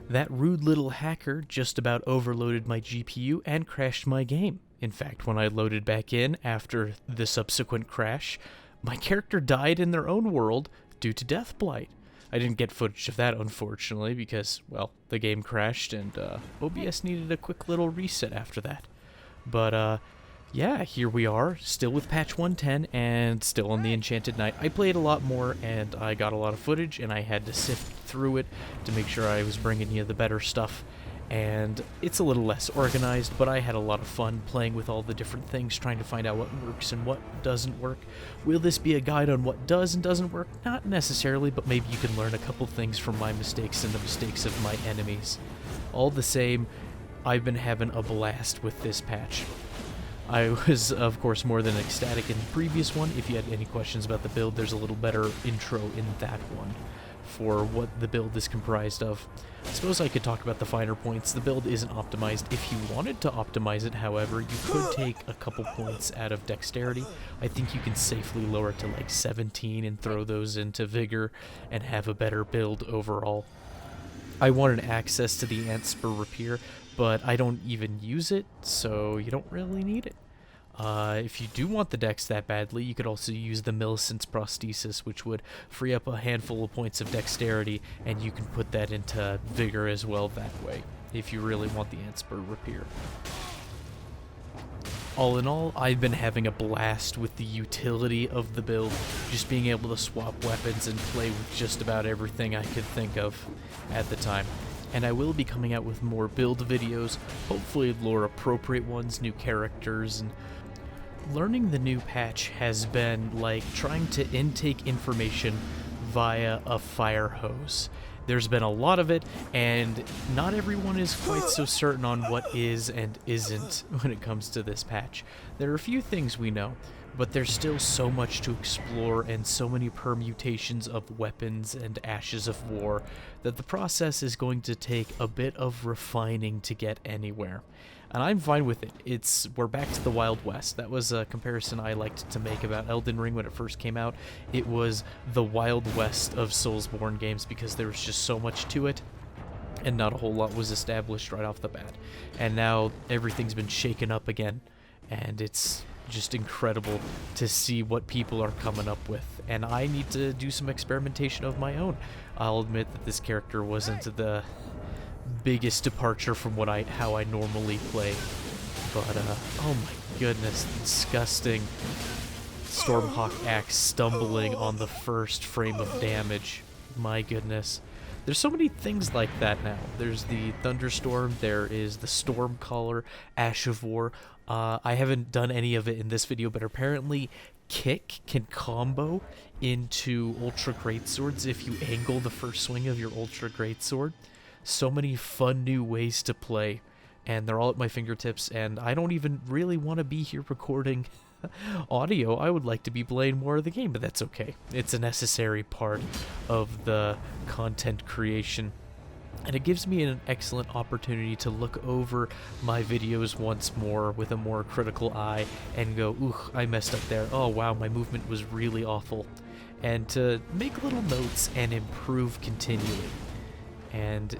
That rude little hacker just about overloaded my GPU and crashed my game. In fact, when I loaded back in after the subsequent crash, my character died in their own world due to death blight. I didn't get footage of that, unfortunately, because, well, the game crashed and OBS needed a quick little reset after that. But, yeah, here we are, still with patch 110 and still on the Enchanted Knight. I played a lot more and I got a lot of footage and I had to sift through it to make sure I was bringing you the better stuff. And it's a little less organized, but I had a lot of fun playing with all the different things, trying to find out what works and what doesn't work. Will this be a guide on what does and doesn't work? Not necessarily, but maybe you can learn a couple things from my mistakes and the mistakes of my enemies. All the same, I've been having a blast with this patch. I was, of course, more than ecstatic in the previous one. If you had any questions about the build, there's a little better intro in that one for what the build is comprised of. I suppose I could talk about the finer points. The build isn't optimized. If you wanted to optimize it, however, you could take a couple points out of dexterity. I think you can safely lower it to like 17 and throw those into vigor and have a better build overall. I wanted access to the Ant Spur Rapier, but I don't even use it, so you don't really need it. If you do want the dex that badly, you could also use the Millicent's Prosthesis, which would free up a handful of points of dexterity, and you can put that into vigor as well that way, if you really want the Ant Spur Rapier. All in all, I've been having a blast with the utility of the build, just being able to swap weapons and play with just about everything I could think of at the time. And I will be coming out with more build videos, hopefully lore-appropriate ones, new characters, and learning the new patch has been like trying to intake information via a fire hose. There's been a lot of it, and not everyone is quite so certain on what is and isn't when it comes to this patch. There are a few things we know, but there's still so much to explore and so many permutations of weapons and ashes of war that the process is going to take a bit of refining to get anywhere. And I'm fine with it. We're back to the Wild West. That was a comparison I liked to make about Elden Ring when it first came out. It was the Wild West of Soulsborne games because there was just so much to it, and not a whole lot was established right off the bat. And now everything's been shaken up again, and it's just incredible to see what people are coming up with. And I need to do some experimentation of my own. I'll admit that this character wasn't the biggest departure from how I normally play, but oh my goodness, disgusting Stormhawk axe stumbling on the first frame of damage. My goodness, there's so many things like that now. There's the Thunderstorm, there is the Stormcaller, Ash of War. I haven't done any of it in this video, but apparently Kick can combo into Ultra Greatswords if you angle the first swing of your Ultra Greatsword. So many fun new ways to play, and they're all at my fingertips, and I don't even really want to be here recording audio. I would like to be playing more of the game, but that's okay. It's a necessary part of the content creation, and it gives me an excellent opportunity to look over my videos once more with a more critical eye and go, ooh, I messed up there. Oh wow, my movement was really awful. And to make little notes and improve continually. And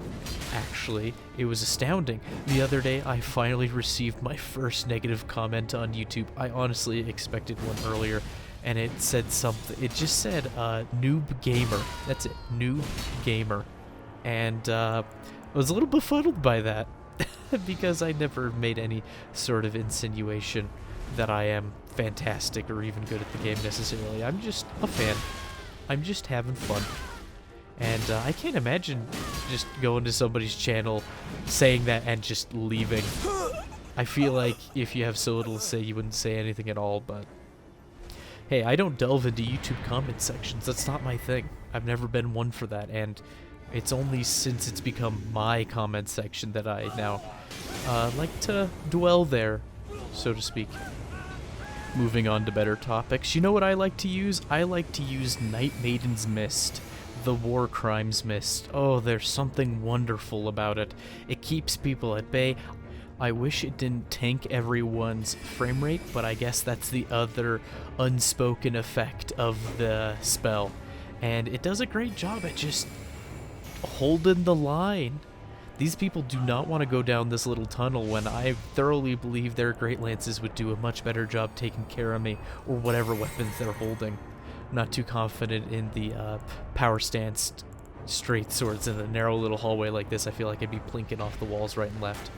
actually, it was astounding. The other day, I finally received my first negative comment on YouTube. I honestly expected one earlier, and it said something. It just said, noob gamer. That's it, noob gamer. And I was a little befuddled by that, because I never made any sort of insinuation that I am fantastic or even good at the game necessarily. I'm just a fan. I'm just having fun. And I can't imagine just going to somebody's channel, saying that, and just leaving. I feel like if you have so little to say, you wouldn't say anything at all, but hey, I don't delve into YouTube comment sections. That's not my thing. I've never been one for that, and it's only since it's become my comment section that I now like to dwell there, so to speak. Moving on to better topics. You know what I like to use? I like to use Night Maiden's Mist. The War Crimes Mist. Oh, there's something wonderful about it. It keeps people at bay. I wish it didn't tank everyone's frame rate, but I guess that's the other unspoken effect of the spell. And it does a great job at just holding the line These people do not want to go down this little tunnel when I thoroughly believe their Great Lances would do a much better job taking care of me, or whatever weapons they're holding. I'm not too confident in the power stance straight swords in a narrow little hallway like this. I feel like I'd be plinking off the walls right and left.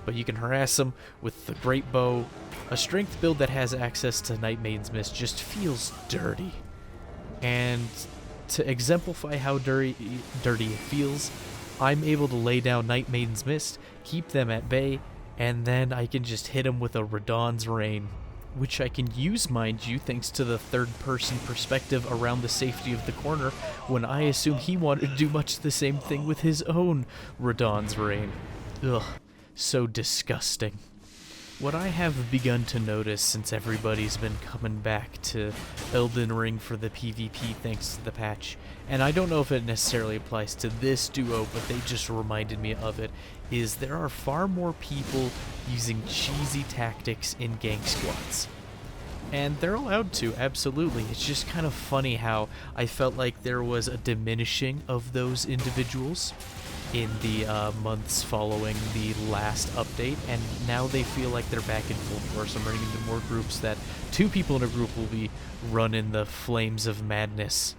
But you can harass them with the Great Bow. A strength build that has access to Night Maiden's Mist just feels dirty. And to exemplify how dirty it feels, I'm able to lay down Night Maiden's Mist, keep them at bay, and then I can just hit them with a Radahn's Rain, which I can use, mind you, thanks to the third-person perspective around the safety of the corner, when I assume he wanted to do much the same thing with his own Radahn's Rain. Ugh, so disgusting. What I have begun to notice since everybody's been coming back to Elden Ring for the PvP thanks to the patch, and I don't know if it necessarily applies to this duo, but they just reminded me of it, is there are far more people using cheesy tactics in gank squads. And they're allowed to, absolutely. It's just kind of funny how I felt like there was a diminishing of those individuals in the months following the last update, and now they feel like they're back in full force. I'm running into more groups that 2 people in a group will be running the Flames of Madness,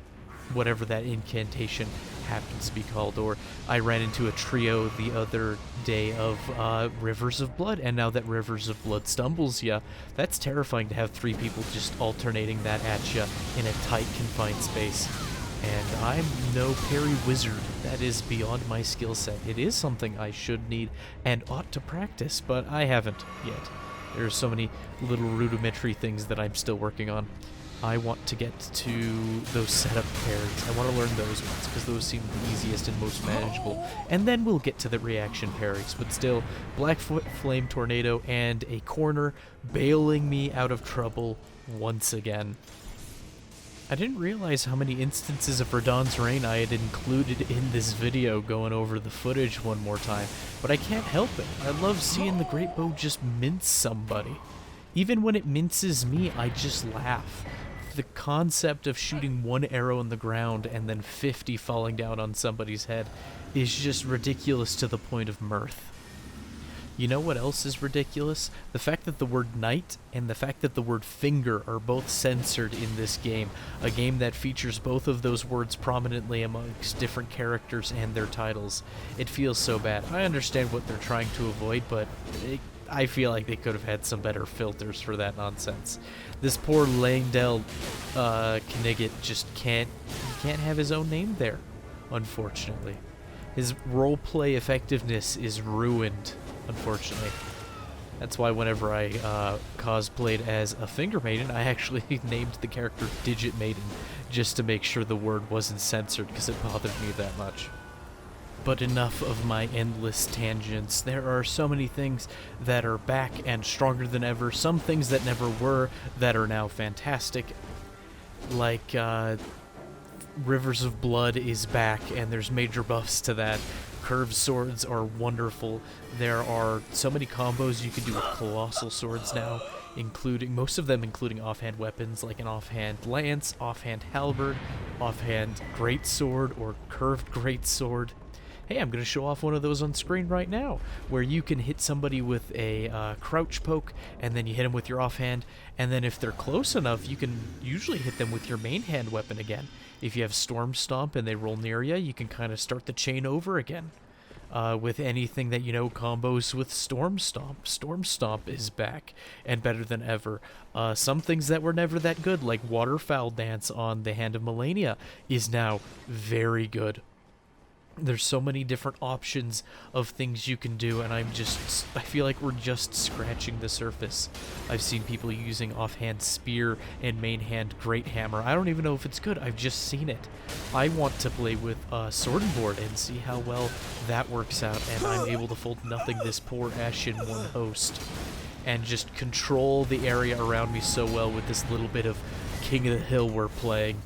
whatever that incantation happens to be called. Or I ran into a trio the other day of Rivers of Blood, and now that Rivers of Blood stumbles ya, that's terrifying to have 3 people just alternating that at ya in a tight, confined space. And I'm no parry wizard. That is beyond my skill set. It is something I should need and ought to practice, but I haven't yet. There's so many little rudimentary things that I'm still working on. I want to get to those setup parries. I want to learn those ones, because those seem the easiest and most manageable. And then we'll get to the reaction parries. But still, Blackfoot Flame Tornado and a corner bailing me out of trouble once again. I didn't realize how many instances of Radahn's Rain I had included in this video going over the footage one more time, but I can't help it. I love seeing the Great Bow just mince somebody. Even when it minces me, I just laugh. The concept of shooting 1 arrow in the ground and then 50 falling down on somebody's head is just ridiculous to the point of mirth. You know what else is ridiculous? The fact that the word knight and the fact that the word finger are both censored in this game, a game that features both of those words prominently amongst different characters and their titles. It feels so bad. I understand what they're trying to avoid, but I feel like they could have had some better filters for that nonsense. This poor Langdell Knigget just can't have his own name there, unfortunately. His roleplay effectiveness is ruined, unfortunately. That's why whenever I cosplayed as a Finger Maiden, I actually named the character Digit Maiden, just to make sure the word wasn't censored, because it bothered me that much. But enough of my endless tangents. There are so many things that are back and stronger than ever, some things that never were that are now fantastic, like Rivers of Blood is back, and there's major buffs to that. Curved swords are wonderful. There are so many combos you can do with colossal swords now, most of them including offhand weapons like an offhand lance, offhand halberd, offhand greatsword, or curved greatsword. Hey, I'm going to show off one of those on screen right now, where you can hit somebody with a crouch poke, and then you hit them with your offhand, and then if they're close enough, you can usually hit them with your main hand weapon again. If you have Storm Stomp and they roll near you, you can kind of start the chain over again. With anything that, combos with Storm Stomp. Storm Stomp is back, and better than ever. Some things that were never that good, like Waterfowl Dance on the Hand of Melania, is now very good. There's so many different options of things you can do, and I feel like we're just scratching the surface. I've seen people using offhand spear and main hand great hammer. I don't even know if it's good. I've just seen it. I want to play with sword and board and see how well that works out, and I'm able to fold nothing this poor Ashen one host and just control the area around me so well with this little bit of King of the Hill we're playing.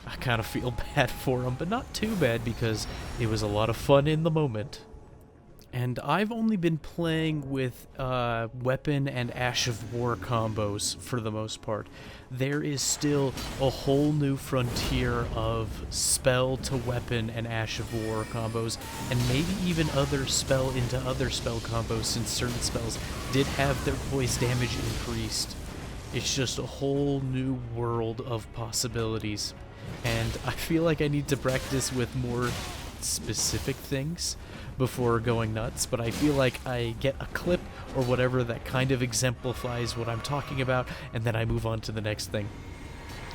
I kind of feel bad for him, but not too bad, because it was a lot of fun in the moment. And I've only been playing with weapon and Ash of War combos for the most part. There is still a whole new frontier of spell to weapon and Ash of War combos, and maybe even other spell into other spell combos, since certain spells did have their poise damage increased. It's just a whole new world of possibilities, and I feel like I need to practice with more specific things before going nuts, but I feel like I get a clip or whatever that kind of exemplifies what I'm talking about, and then I move on to the next thing,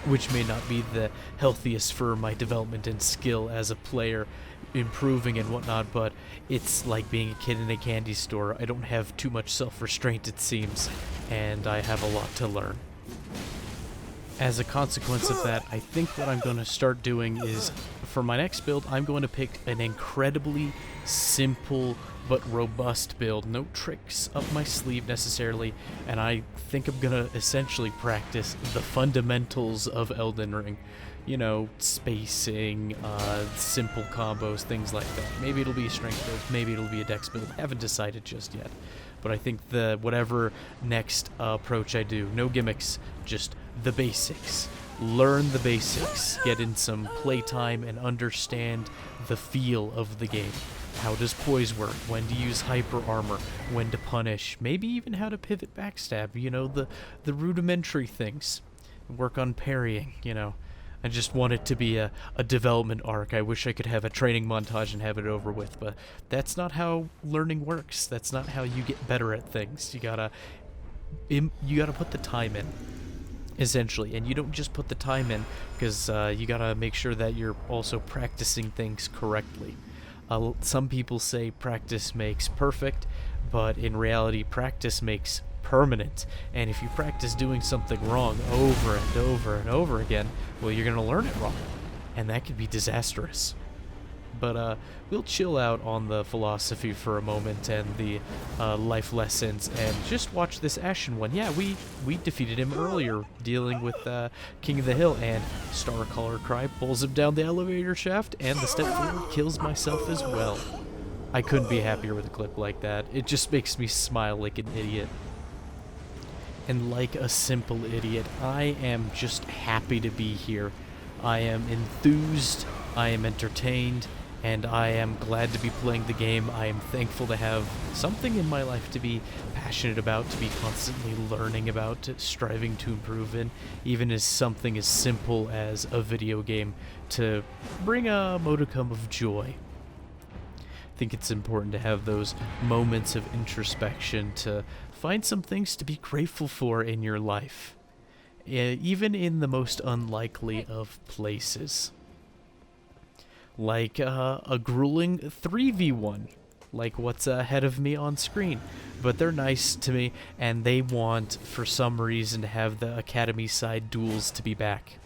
which may not be the healthiest for my development and skill as a player, improving and whatnot, but it's like being a kid in a candy store. I don't have too much self-restraint, it seems, and I have a lot to learn. As a consequence of that, I think what I'm going to start doing is, for my next build, I'm going to pick an incredibly simple but robust build. No tricks up my sleeve necessarily, and I think I'm going to essentially practice the fundamentals of Elden Ring. You know, spacing, simple combos, things like that. Maybe it'll be a strength build, maybe it'll be a dex build. I haven't decided just yet. But I think whatever next approach I do, no gimmicks, just the basics. Learn the basics, get in some playtime, and understand the feel of the game. How does poise work? When to use hyper armor? When to punish? Maybe even how to pivot backstab. You know, the rudimentary things. Work on parrying, you know. I just want it to be a development arc. I wish I could have a training montage and have it over with, but that's not how learning works. That's not how you get better at things. You gotta put the time in, essentially, and you don't just put the time in because you gotta make sure that you're also practicing things correctly. Some people say practice makes perfect, but in reality, practice makes permanent. And if you practice doing something wrong over and over and over again, well, you're going to learn it wrong, and that could be disastrous. But we'll chill out on the philosophy for a moment and the life lessons, and just watch this Ashen one. Yeah, we defeated him earlier, dealing with King of the Hill, and Starcaller Cry pulls him down the elevator shaft, and the step forward kills myself as well. I couldn't be happier with a clip like that. It just makes me smile like an idiot. And like a simple idiot, I am just happy to be here. I am enthused, I am entertained, and I am glad to be playing the game. I am thankful to have something in my life to be passionate about, to be constantly learning about, striving to improve in, even as something as simple as a video game, to bring a modicum of joy. I think it's important to have those moments of introspection, to find some things to be grateful for in your life, even in the most unlikely of places. Like a grueling 3v1, like what's ahead of me on screen. But they're nice to me, and they want, for some reason, to have the Academy side duels to be back.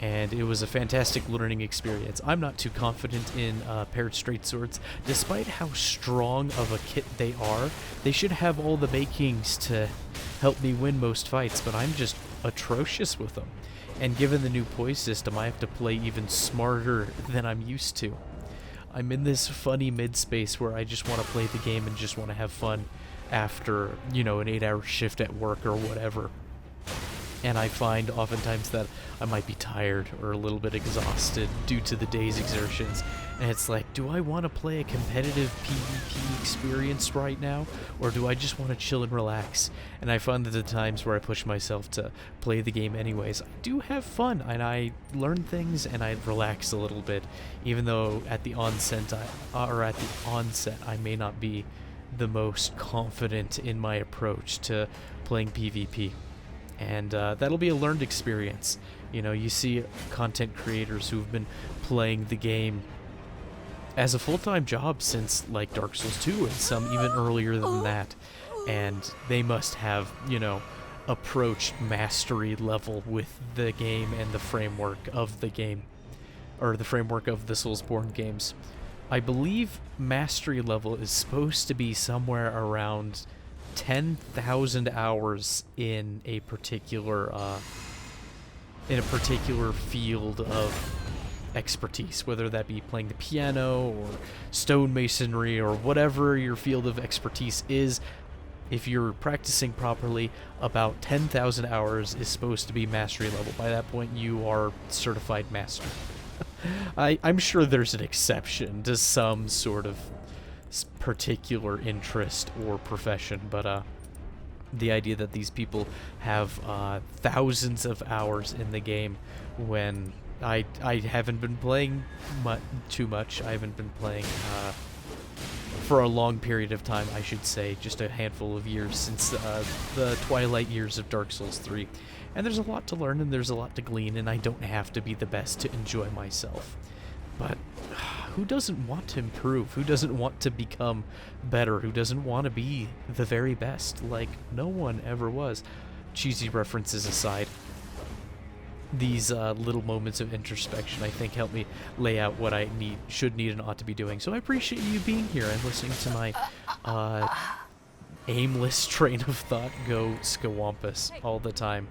And it was a fantastic learning experience. I'm not too confident in paired straight swords. Despite how strong of a kit they are, they should have all the makings to help me win most fights, but I'm just atrocious with them. And given the new poise system, I have to play even smarter than I'm used to. I'm in this funny mid-space where I just want to play the game and just want to have fun after, you know, an 8-hour shift at work or whatever. And I find oftentimes that I might be tired or a little bit exhausted due to the day's exertions. And it's like, do I want to play a competitive PvP experience right now? Or do I just want to chill and relax? And I find that the times where I push myself to play the game anyways, I do have fun, and I learn things, and I relax a little bit. Even though at the onset I may not be the most confident in my approach to playing PvP. And that'll be a learned experience. You know, you see content creators who've been playing the game as a full-time job since, like, Dark Souls 2, and some even earlier than that. And they must have, you know, approached mastery level with the game and the framework of the game, or the framework of the Soulsborne games. I believe mastery level is supposed to be somewhere around 10,000 hours in a particular field of expertise, whether that be playing the piano or stonemasonry or whatever your field of expertise is. If you're practicing properly, about 10,000 hours is supposed to be mastery level. By that point, you are certified master. I'm sure there's an exception to some sort of particular interest or profession, but the idea that these people have thousands of hours in the game when I haven't been playing too much. I haven't been playing for a long period of time, I should say, just a handful of years since the twilight years of Dark Souls 3. And there's a lot to learn and there's a lot to glean, and I don't have to be the best to enjoy myself. But who doesn't want to improve? Who doesn't want to become better? Who doesn't want to be the very best? Like, no one ever was. Cheesy references aside, these little moments of introspection, I think, help me lay out what I should need, and ought to be doing. So I appreciate you being here and listening to my aimless train of thought go scawampus all the time.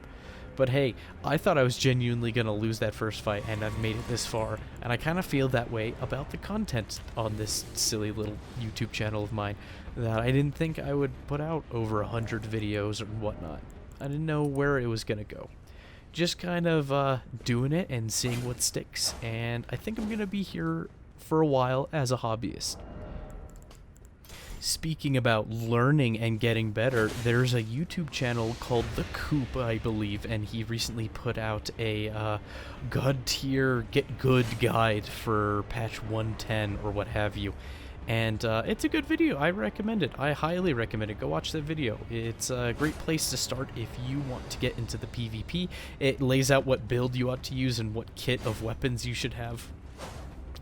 But hey, I thought I was genuinely going to lose that first fight, and I've made it this far, and I kind of feel that way about the content on this silly little YouTube channel of mine, that I didn't think I would put out over 100 videos or whatnot. I didn't know where it was going to go. Just kind of doing it and seeing what sticks, and I think I'm going to be here for a while as a hobbyist. Speaking about learning and getting better, there's a YouTube channel called The Coop, I believe, and he recently put out a God tier get good guide for patch 110 or what have you. And it's a good video. I recommend it. I highly recommend it. Go watch that video. It's a great place to start if you want to get into the PvP. It lays out what build you ought to use and what kit of weapons you should have.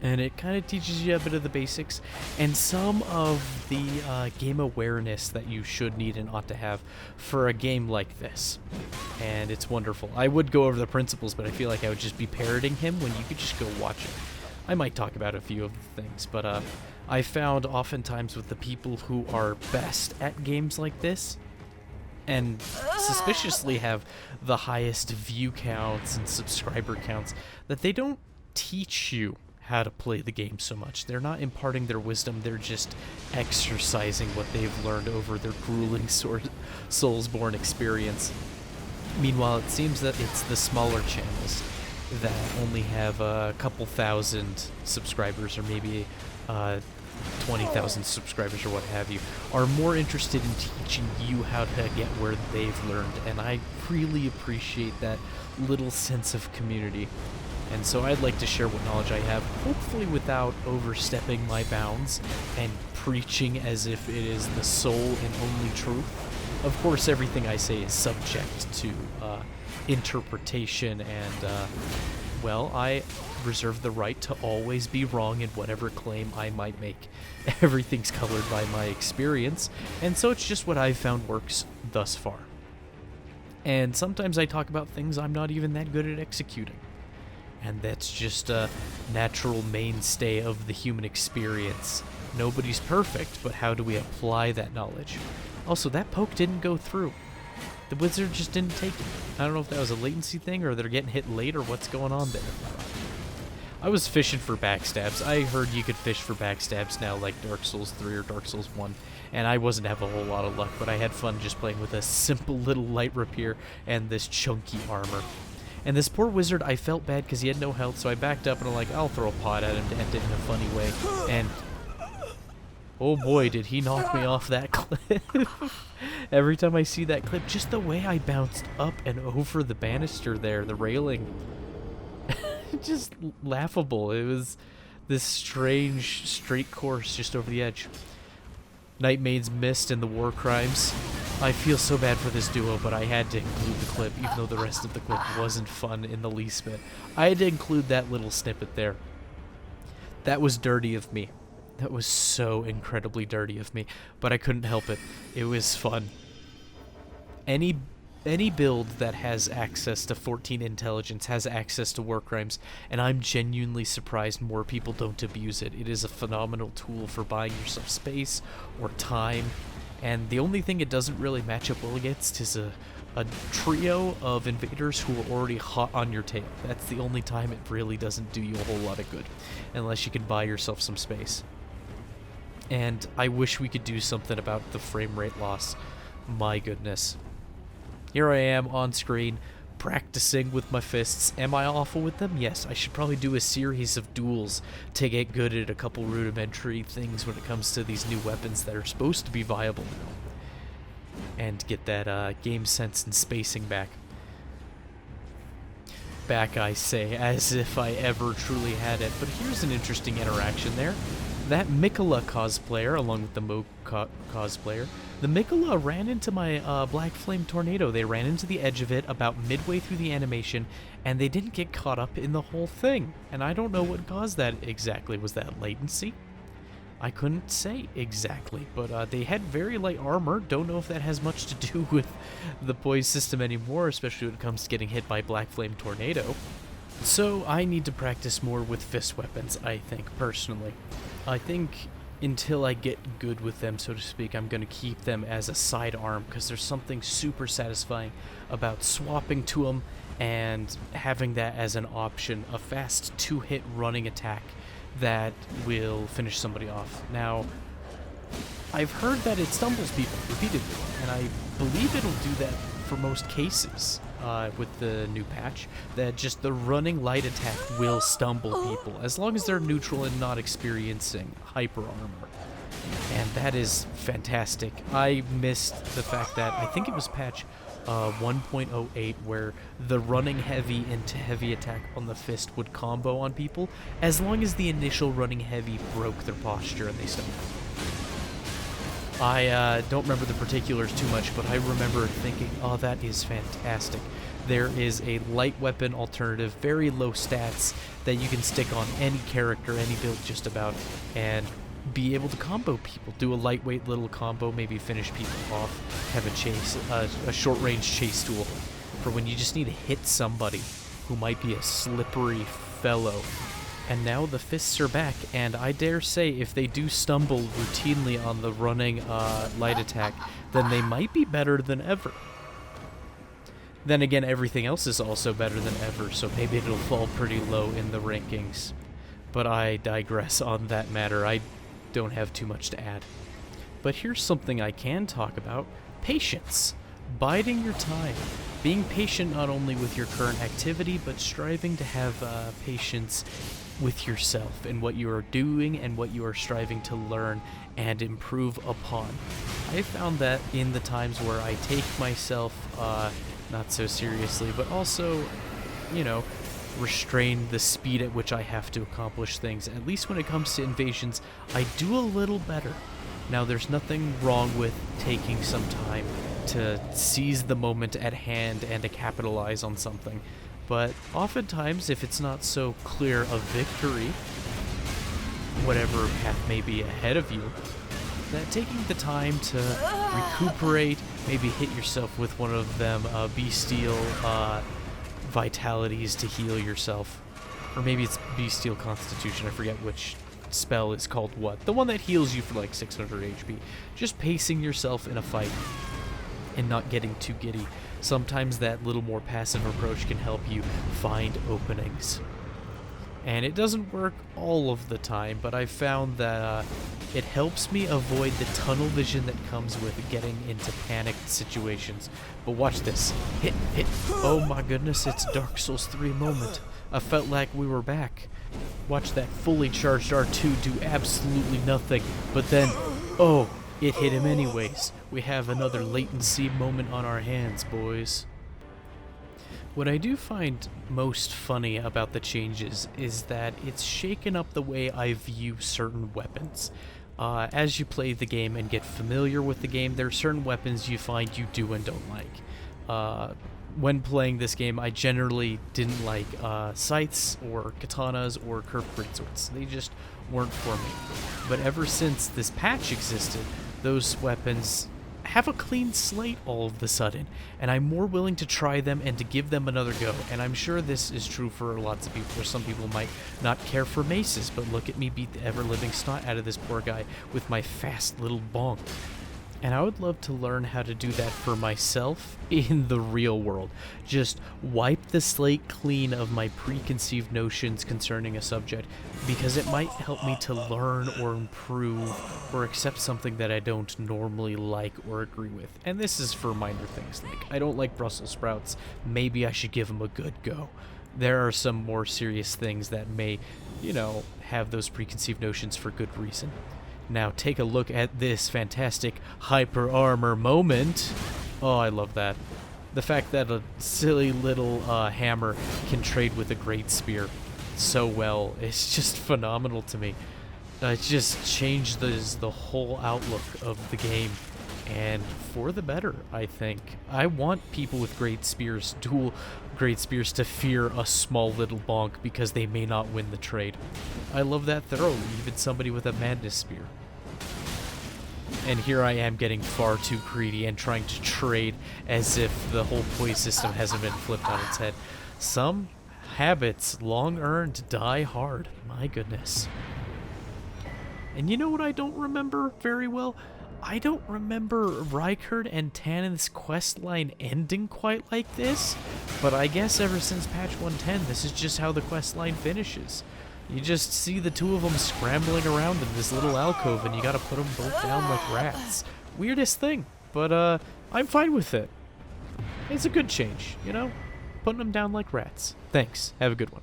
And it kind of teaches you a bit of the basics and some of the game awareness that you should need and ought to have for a game like this. And it's wonderful. I would go over the principles, but I feel like I would just be parroting him when you could just go watch it. I might talk about a few of the things, but I found oftentimes with the people who are best at games like this and suspiciously have the highest view counts and subscriber counts, that they don't teach you how to play the game so much. They're not imparting their wisdom, they're just exercising what they've learned over their grueling Soulsborne experience. Meanwhile, it seems that it's the smaller channels that only have a couple thousand subscribers, or maybe 20,000 subscribers or what have you, are more interested in teaching you how to get where they've learned, and I really appreciate that little sense of community. And so I'd like to share what knowledge I have, hopefully without overstepping my bounds and preaching as if it is the sole and only truth. Of course, everything I say is subject to interpretation, and, well, I reserve the right to always be wrong in whatever claim I might make. Everything's colored by my experience, and so it's just what I've found works thus far. And sometimes I talk about things I'm not even that good at executing. And that's just a natural mainstay of the human experience. Nobody's perfect, but how do we apply that knowledge? Also, that poke didn't go through. The wizard just didn't take it. I don't know if that was a latency thing, or they're getting hit late, or what's going on there. I was fishing for backstabs. I heard you could fish for backstabs now, like Dark Souls 3 or Dark Souls 1, and I wasn't having a whole lot of luck, but I had fun just playing with a simple little light rapier and this chunky armor. And this poor wizard, I felt bad because he had no health, so I backed up and I'm like, I'll throw a pot at him to end it in a funny way. And oh boy, did he knock me off that cliff. Every time I see that clip, just the way I bounced up and over the banister there, the railing, just laughable. It was this strange straight course just over the edge. Nightmaid's Mist and the War Crimes. I feel so bad for this duo, but I had to include the clip, even though the rest of the clip wasn't fun in the least bit. I had to include that little snippet there. That was dirty of me. That was so incredibly dirty of me, but I couldn't help it. It was fun. Any build that has access to 14 intelligence has access to war crimes, and I'm genuinely surprised more people don't abuse it. It is a phenomenal tool for buying yourself space or time, and the only thing it doesn't really match up well against is a a trio of invaders who are already hot on your tail. That's the only time it really doesn't do you a whole lot of good, unless you can buy yourself some space. And I wish we could do something about the frame rate loss. My goodness. Here I am on screen, practicing with my fists. Am I awful with them? Yes, I should probably do a series of duels to get good at a couple rudimentary things when it comes to these new weapons that are supposed to be viable now. And get that game sense and spacing back. Back, I say, as if I ever truly had it. But here's an interesting interaction there. That Mikola cosplayer, along with the Mo cosplayer, the Mikola ran into my Black Flame Tornado. They ran into the edge of it about midway through the animation, and they didn't get caught up in the whole thing. And I don't know what caused that exactly. Was that latency? I couldn't say exactly, but they had very light armor. Don't know if that has much to do with the poise system anymore, especially when it comes to getting hit by Black Flame Tornado. So I need to practice more with fist weapons, I think, personally. I think until I get good with them, so to speak, I'm going to keep them as a sidearm, because there's something super satisfying about swapping to them and having that as an option, a fast two-hit running attack that will finish somebody off. Now, I've heard that it stumbles people repeatedly, and I believe it'll do that for most cases with the new patch, that just the running light attack will stumble people, as long as they're neutral and not experiencing hyper armor. And that is fantastic. I missed the fact that, I think it was patch 1.08, where the running heavy into heavy attack on the fist would combo on people, as long as the initial running heavy broke their posture and they stumbled. I don't remember the particulars too much, but I remember thinking, oh, that is fantastic. There is a light weapon alternative, very low stats, that you can stick on any character, any build just about, and be able to combo people. Do a lightweight little combo, maybe finish people off, have a chase, a short-range chase tool for when you just need to hit somebody who might be a slippery fellow. And now the fists are back, and I dare say if they do stumble routinely on the running light attack, then they might be better than ever. Then again, everything else is also better than ever, so maybe it'll fall pretty low in the rankings. But I digress on that matter. I don't have too much to add. But here's something I can talk about. Patience. Biding your time. Being patient not only with your current activity, but striving to have patience with yourself and what you are doing and what you are striving to learn and improve upon. I found that in the times where I take myself not so seriously, but also, you know, restrain the speed at which I have to accomplish things. At least when it comes to invasions, I do a little better. Now, there's nothing wrong with taking some time to seize the moment at hand and to capitalize on something. But oftentimes, if it's not so clear a victory, whatever path may be ahead of you, that taking the time to recuperate, maybe hit yourself with one of them bestial vitalities to heal yourself. Or maybe it's bestial constitution, I forget which spell is called what. The one that heals you for like 600 HP. Just pacing yourself in a fight and not getting too giddy. Sometimes that little more passive approach can help you find openings. And it doesn't work all of the time, but I've found that it helps me avoid the tunnel vision that comes with getting into panicked situations. But watch this. Hit, hit. Oh my goodness, it's Dark Souls 3 moment. I felt like we were back. Watch that fully charged R2 do absolutely nothing, but then, oh, it hit him anyways. We have another latency moment on our hands, boys. What I do find most funny about the changes is that it's shaken up the way I view certain weapons. As you play the game and get familiar with the game, there are certain weapons you find you do and don't like. When playing this game, I generally didn't like scythes or katanas or curved greatswords. They just weren't for me. But ever since this patch existed, those weapons have a clean slate all of a sudden, and I'm more willing to try them and to give them another go. And I'm sure this is true for lots of people, or some people might not care for maces, but look at me beat the ever-living snot out of this poor guy with my fast little bonk. And I would love to learn how to do that for myself in the real world. Just wipe the slate clean of my preconceived notions concerning a subject, because it might help me to learn or improve or accept something that I don't normally like or agree with. And this is for minor things, like I don't like Brussels sprouts. Maybe I should give them a good go. There are some more serious things that may, have those preconceived notions for good reason. Now take a look at this fantastic hyper armor moment. Oh, I love that. The fact that a silly little hammer can trade with a great spear so well, it's just phenomenal to me. It just changed the whole outlook of the game, and for the better, I think. I want people with great spears, dual great spears, to fear a small little bonk because they may not win the trade. I love that thoroughly, even somebody with a madness spear. And here I am getting far too greedy and trying to trade as if the whole point system hasn't been flipped on its head. Some habits, long earned, die hard. My goodness. And you know what I don't remember very well? I don't remember Rykard and Tannen's quest line ending quite like this, but I guess ever since patch 110, this is just how the quest line finishes. You just see the two of them scrambling around in this little alcove, and you gotta put them both down like rats. Weirdest thing, but I'm fine with it. It's a good change, Putting them down like rats. Thanks. Have a good one.